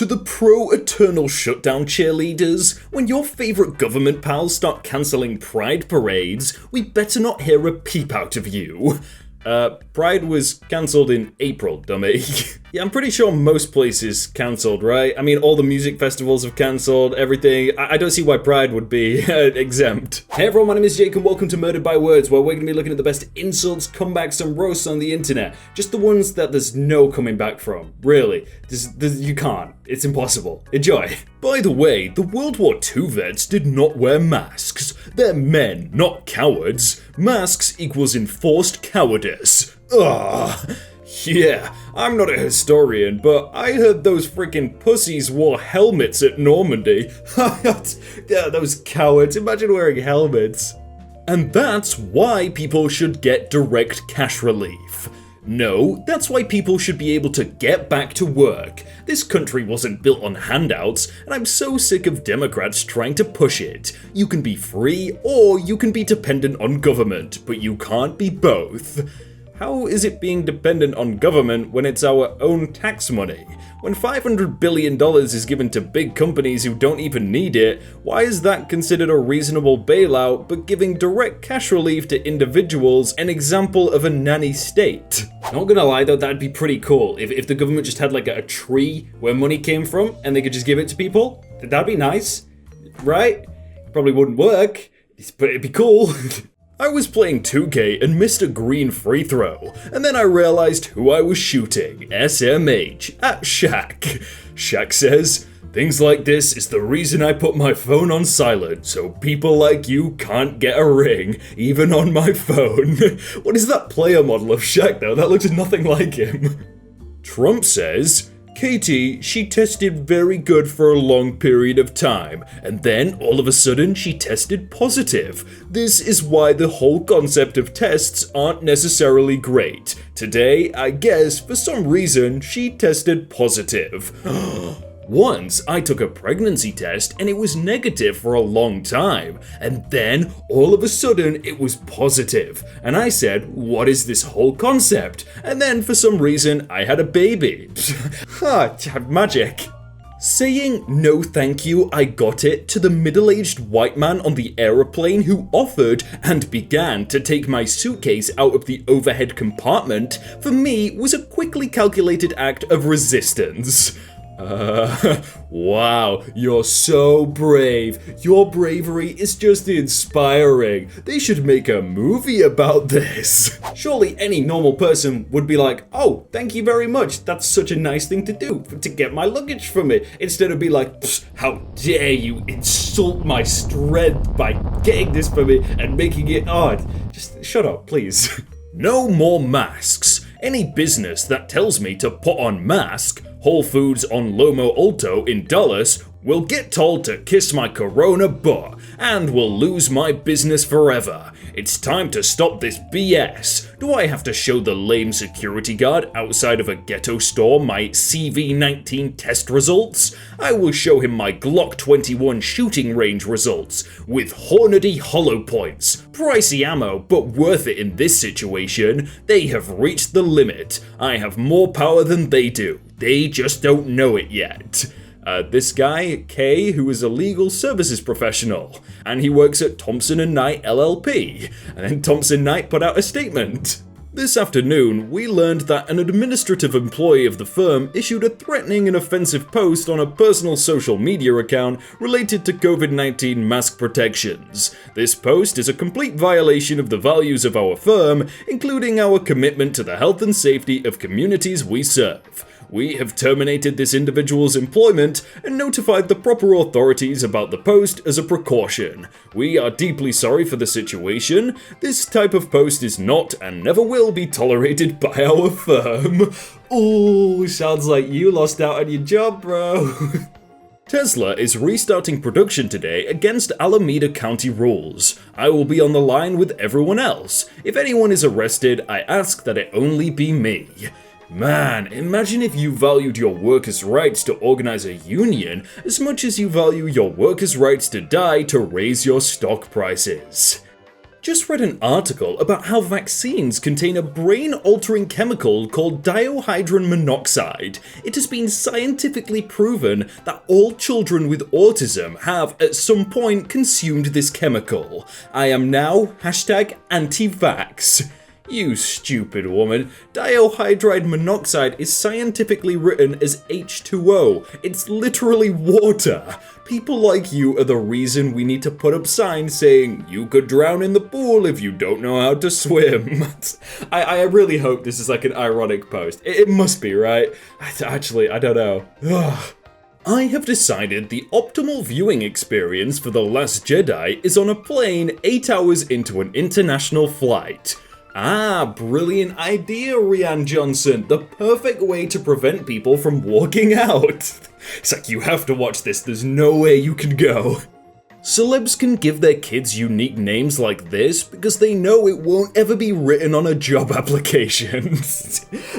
To the pro-eternal shutdown cheerleaders, when your favourite government pals start cancelling Pride parades, we better not hear a peep out of you. Pride was cancelled in April, dummy. Yeah, I'm pretty sure most places cancelled, right? I mean, all the music festivals have cancelled, everything. I don't see why Pride would be exempt. Hey everyone, my name is Jake and welcome to Murdered by Words, where we're going to be looking at the best insults, comebacks and roasts on the internet. Just the ones that there's no coming back from. Really. You can't. It's impossible. Enjoy. By the way, the World War II vets did not wear masks. They're men, not cowards. Masks equals enforced cowardice. Ugh. Yeah, I'm not a historian, but I heard those freaking pussies wore helmets at Normandy. Yeah, those cowards, imagine wearing helmets. And that's why people should get direct cash relief. No, that's why people should be able to get back to work. This country wasn't built on handouts, and I'm so sick of Democrats trying to push it. You can be free, or you can be dependent on government, but you can't be both. How is it being dependent on government when it's our own tax money? When $500 billion is given to big companies who don't even need it, why is that considered a reasonable bailout, but giving direct cash relief to individuals an example of a nanny state? Not gonna lie though, that'd be pretty cool. If the government just had like a tree where money came from and they could just give it to people, that'd be nice, right? Probably wouldn't work, but it'd be cool. I was playing 2K and missed a green free throw, and then I realized who I was shooting, SMH, at Shaq. Shaq says, "Things like this is the reason I put my phone on silent, so people like you can't get a ring, even on my phone." What is that player model of Shaq though? That looks nothing like him. Trump says, "Katie, she tested very good for a long period of time, and then all of a sudden she tested positive. This is why the whole concept of tests aren't necessarily great. Today, I guess, for some reason, she tested positive." Once, I took a pregnancy test and it was negative for a long time, and then all of a sudden it was positive, and I said, "What is this whole concept?" And then for some reason I had a baby. Magic. Saying "no thank you, I got it" to the middle-aged white man on the aeroplane who offered and began to take my suitcase out of the overhead compartment, for me was a quickly calculated act of resistance. Wow, you're so brave. Your bravery is just inspiring. They should make a movie about this. Surely any normal person would be like, "Oh, thank you very much. That's such a nice thing to do, to get my luggage for me." Instead of be like, "How dare you insult my strength by getting this for me and making it odd." Just shut up, please. No more masks. Any business that tells me to put on mask, Whole Foods on Lomo Alto in Dallas, will get told to kiss my corona butt and will lose my business forever. It's time to stop this BS. Do I have to show the lame security guard outside of a ghetto store my CV-19 test results? I will show him my Glock 21 shooting range results with Hornady hollow points. Pricey ammo, but worth it in this situation. They have reached the limit. I have more power than they do. They just don't know it yet. This guy, Kay, who is a legal services professional, and he works at Thompson & Knight LLP, and then Thompson Knight put out a statement. This afternoon, we learned that an administrative employee of the firm issued a threatening and offensive post on a personal social media account related to COVID-19 mask protections. This post is a complete violation of the values of our firm, including our commitment to the health and safety of communities we serve. We have terminated this individual's employment and notified the proper authorities about the post as a precaution. We are deeply sorry for the situation. This type of post is not and never will be tolerated by our firm. Ooh, sounds like you lost out on your job, bro. Tesla is restarting production today against Alameda County rules. I will be on the line with everyone else. If anyone is arrested, I ask that it only be me. Man, imagine if you valued your workers' rights to organize a union as much as you value your workers' rights to die to raise your stock prices. Just read an article about how vaccines contain a brain-altering chemical called dihydrogen monoxide. It has been scientifically proven that all children with autism have at some point consumed this chemical. I am now #anti-vax. You stupid woman. Dihydrogen monoxide is scientifically written as H2O. It's literally water. People like you are the reason we need to put up signs saying, you could drown in the pool if you don't know how to swim. I really hope this is like an ironic post. It must be, right? Actually, I don't know. Ugh. I have decided the optimal viewing experience for The Last Jedi is on a plane 8 hours into an international flight. Ah, brilliant idea, Rian Johnson. The perfect way to prevent people from walking out. It's like, you have to watch this, there's no way you can go. Celebs can give their kids unique names like this because they know it won't ever be written on a job application.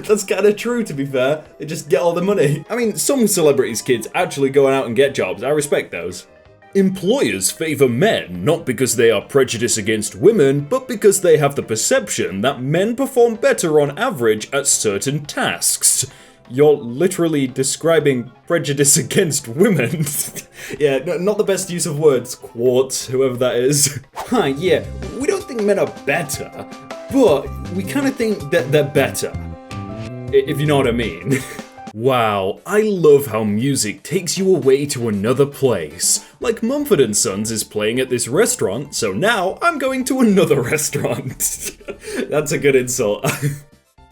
That's kinda true, to be fair. They just get all the money. I mean, some celebrities' kids actually go out and get jobs. I respect those. Employers favour men not because they are prejudiced against women, but because they have the perception that men perform better on average at certain tasks. You're literally describing prejudice against women. Yeah, not the best use of words, Quartz, whoever that is. Yeah, we don't think men are better, but we kind of think that they're better. If you know what I mean. Wow, I love how music takes you away to another place. Like Mumford & Sons is playing at this restaurant, so now I'm going to another restaurant. That's a good insult.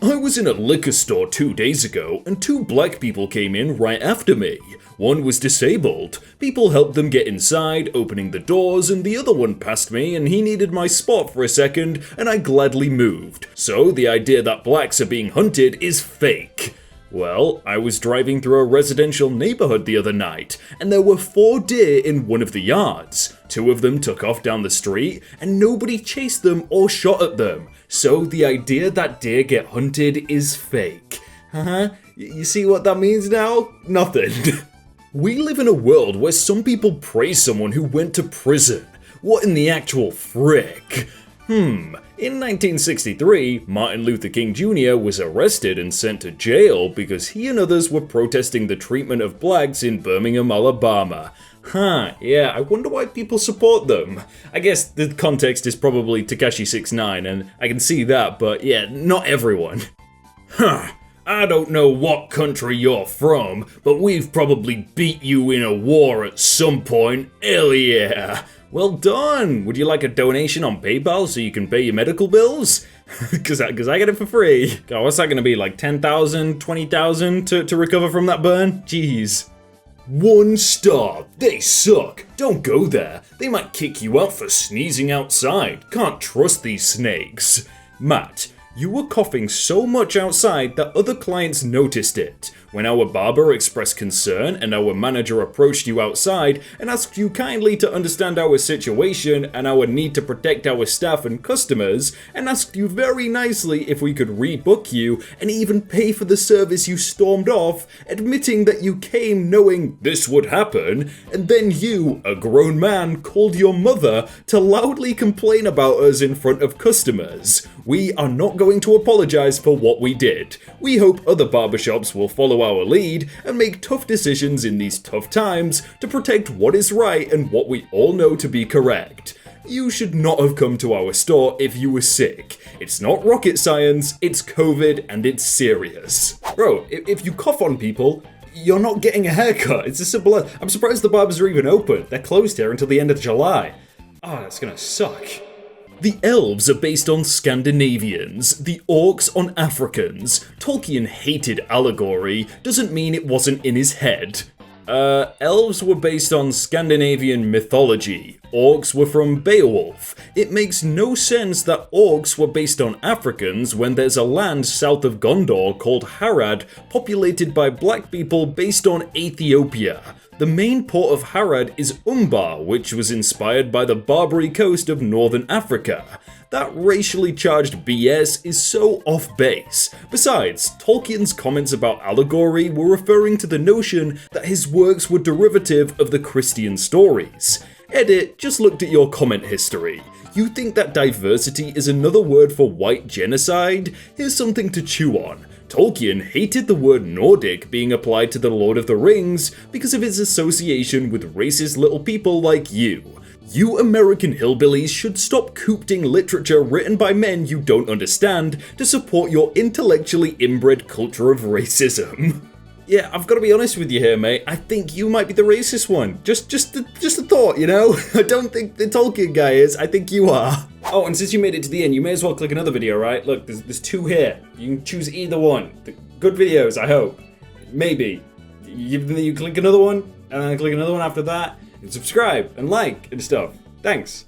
I was in a liquor store 2 days ago, and 2 black people came in right after me. One was disabled. People helped them get inside, opening the doors, and the other one passed me and he needed my spot for a second, and I gladly moved. So the idea that blacks are being hunted is fake. Well, I was driving through a residential neighborhood the other night, and there were 4 deer in one of the yards. 2 of them took off down the street, and nobody chased them or shot at them. So the idea that deer get hunted is fake. You see what that means now? Nothing. We live in a world where some people praise someone who went to prison. What in the actual frick? In 1963, Martin Luther King Jr. was arrested and sent to jail because he and others were protesting the treatment of blacks in Birmingham, Alabama. Yeah, I wonder why people support them. I guess the context is probably Tekashi 6ix9ine, and I can see that, but yeah, not everyone. I don't know what country you're from, but we've probably beat you in a war at some point. Hell yeah! Well done! Would you like a donation on PayPal so you can pay your medical bills? Cause I get it for free. God, what's that gonna be, like 10,000, 20,000 to recover from that burn? Jeez. 1 star. They suck. Don't go there. They might kick you out for sneezing outside. Can't trust these snakes. Matt, you were coughing so much outside that other clients noticed it. When our barber expressed concern and our manager approached you outside and asked you kindly to understand our situation and our need to protect our staff and customers, and asked you very nicely if we could rebook you and even pay for the service, you stormed off, admitting that you came knowing this would happen, and then you, a grown man, called your mother to loudly complain about us in front of customers. We are not going to apologize for what we did. We hope other barbershops will follow our lead and make tough decisions in these tough times to protect what is right and what we all know to be correct. You should not have come to our store if you were sick. It's not rocket science, it's COVID and it's serious. Bro, if you cough on people, you're not getting a haircut. It's as simple as... I'm surprised the barbers are even open. They're closed here until the end of July. That's gonna suck. The elves are based on Scandinavians, the orcs on Africans. Tolkien hated allegory, doesn't mean it wasn't in his head. Elves were based on Scandinavian mythology. Orcs were from Beowulf. It makes no sense that orcs were based on Africans when there's a land south of Gondor called Harad, populated by black people based on Ethiopia. The main port of Harad is Umbar, which was inspired by the Barbary coast of northern Africa. That racially charged BS is so off base. Besides, Tolkien's comments about allegory were referring to the notion that his works were derivative of the Christian stories. Edit just looked at your comment history. You think that diversity is another word for white genocide? Here's something to chew on. Tolkien hated the word Nordic being applied to the Lord of the Rings because of its association with racist little people like you. You American hillbillies should stop coopting literature written by men you don't understand to support your intellectually inbred culture of racism. Yeah, I've got to be honest with you here, mate. I think you might be the racist one. Just a thought, you know? I don't think the Tolkien guy is. I think you are. Oh, and since you made it to the end, you may as well click another video, right? Look, there's two here. You can choose either one. Good videos, I hope. Maybe. You click another one, and then click another one after that, and subscribe and like and stuff. Thanks.